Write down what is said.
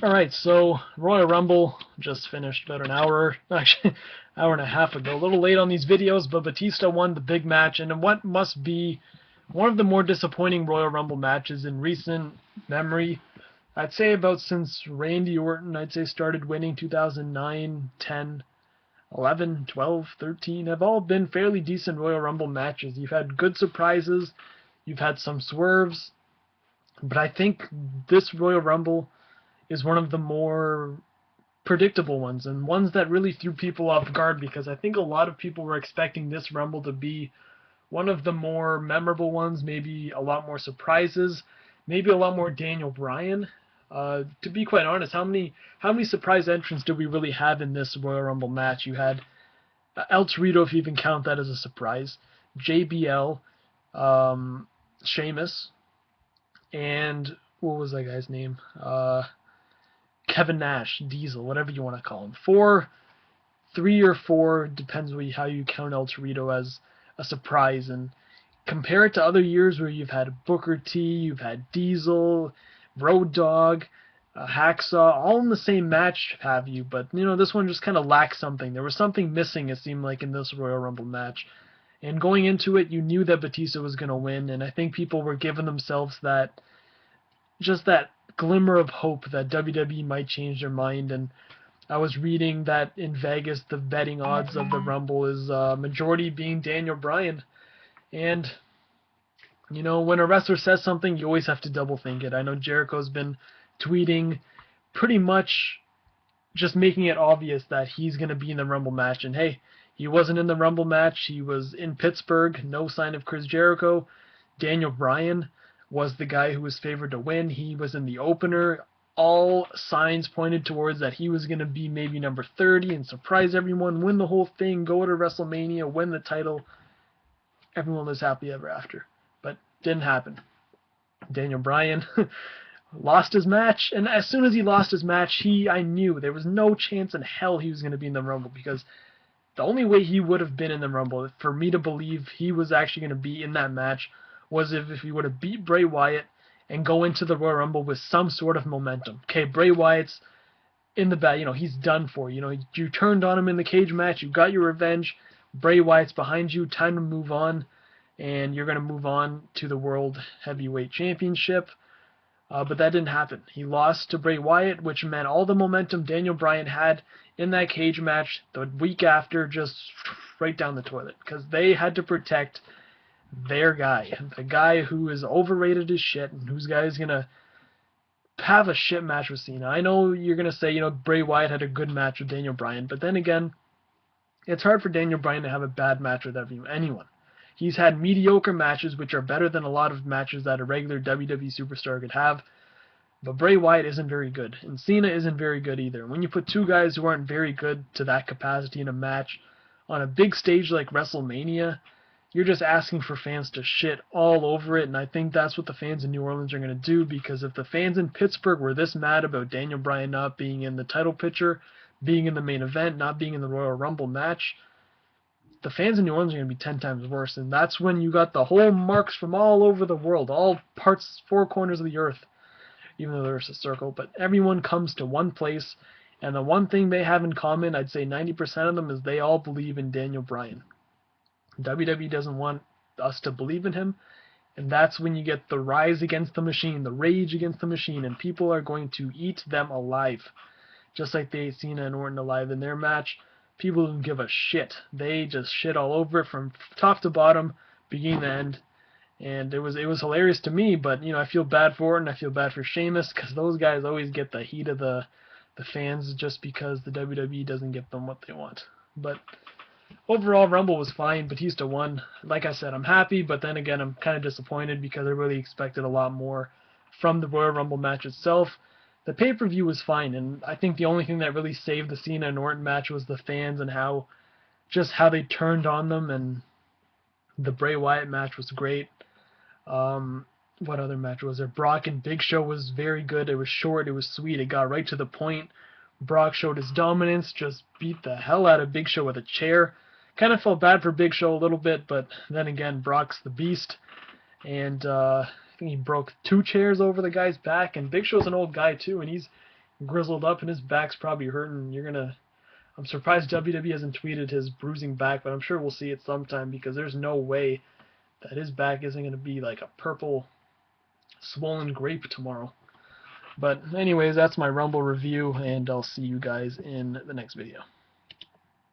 Alright, so Royal Rumble just finished about an hour, actually, hour and a half ago. A little late on these videos, but Batista won the big match, and in what must be one of the more disappointing Royal Rumble matches in recent memory. I'd say about since Randy Orton, I'd say, started winning 2009, 10, 11, 12, 13, have all been fairly decent Royal Rumble matches. You've had good surprises, you've had some swerves, but I think this Royal Rumble is one of the more predictable ones and ones that really threw people off guard because I think a lot of people were expecting this Rumble to be one of the more memorable ones, maybe a lot more surprises, maybe a lot more Daniel Bryan. To be quite honest, how many surprise entrants do we really have in this Royal Rumble match? You had El Torito, if you even count that as a surprise, JBL, Sheamus, and what was that guy's name? Kevin Nash, Diesel, whatever you want to call him. Three or four, depends how you count El Torito as a surprise. And compare it to other years where you've had Booker T, you've had Diesel, Road Dogg, Hacksaw, all in the same match, have you? But this one just kind of lacks something. There was something missing, it seemed like, in this Royal Rumble match. And going into it, you knew that Batista was going to win, and I think people were giving themselves that glimmer of hope that WWE might change their mind. And I was reading that in Vegas, the betting odds of the Rumble is majority being Daniel Bryan. And, when a wrestler says something, you always have to double think it. I know Jericho's been tweeting pretty much just making it obvious that he's going to be in the Rumble match. And hey, he wasn't in the Rumble match. He was in Pittsburgh. No sign of Chris Jericho. Daniel Bryan was the guy who was favored to win. He was in the opener. All signs pointed towards that he was going to be maybe number 30 and surprise everyone, win the whole thing, go to WrestleMania, win the title. Everyone was happy ever after. But didn't happen. Daniel Bryan lost his match, and as soon as he lost his match, I knew there was no chance in hell he was going to be in the Rumble, because the only way he would have been in the Rumble, for me to believe he was actually going to be in that match, was if he would have beat Bray Wyatt and go into the Royal Rumble with some sort of momentum. Okay, Bray Wyatt's in the back, he's done for. You turned on him in the cage match, you got your revenge, Bray Wyatt's behind you, time to move on, and you're going to move on to the World Heavyweight Championship. But that didn't happen. He lost to Bray Wyatt, which meant all the momentum Daniel Bryan had in that cage match the week after just right down the toilet, because they had to protect their guy, the guy who is overrated as shit, and whose guy is going to have a shit match with Cena. I know you're going to say, Bray Wyatt had a good match with Daniel Bryan, but then again, it's hard for Daniel Bryan to have a bad match with anyone. He's had mediocre matches, which are better than a lot of matches that a regular WWE superstar could have, but Bray Wyatt isn't very good, and Cena isn't very good either. When you put two guys who aren't very good to that capacity in a match on a big stage like WrestleMania, you're just asking for fans to shit all over it, and I think that's what the fans in New Orleans are going to do, because if the fans in Pittsburgh were this mad about Daniel Bryan not being in the title picture, being in the main event, not being in the Royal Rumble match, the fans in New Orleans are going to be 10 times worse, and that's when you got the whole marks from all over the world, all parts, four corners of the earth, even though there's a circle, but everyone comes to one place, and the one thing they have in common, I'd say 90% of them, is they all believe in Daniel Bryan. WWE doesn't want us to believe in him, and that's when you get the rise against the machine, the rage against the machine, and people are going to eat them alive. Just like they ate Cena and Orton alive in their match, people don't give a shit. They just shit all over it from top to bottom, beginning to end, and it was hilarious to me, but I feel bad for Orton, I feel bad for Sheamus, because those guys always get the heat of the fans just because the WWE doesn't give them what they want. But overall, Rumble was fine. Batista won. Like I said, I'm happy, but then again, I'm kind of disappointed because I really expected a lot more from the Royal Rumble match itself. The pay-per-view was fine, and I think the only thing that really saved the Cena and Orton match was the fans and how they turned on them, and the Bray Wyatt match was great. What other match was there? Brock and Big Show was very good. It was short, it was sweet, it got right to the point. Brock showed his dominance, just beat the hell out of Big Show with a chair. Kind of felt bad for Big Show a little bit, but then again, Brock's the beast, and I think he broke 2 chairs over the guy's back, and Big Show's an old guy too, and he's grizzled up, and his back's probably hurting. I'm surprised WWE hasn't tweeted his bruising back, but I'm sure we'll see it sometime because there's no way that his back isn't going to be like a purple swollen grape tomorrow. But anyways, that's my Rumble review, and I'll see you guys in the next video.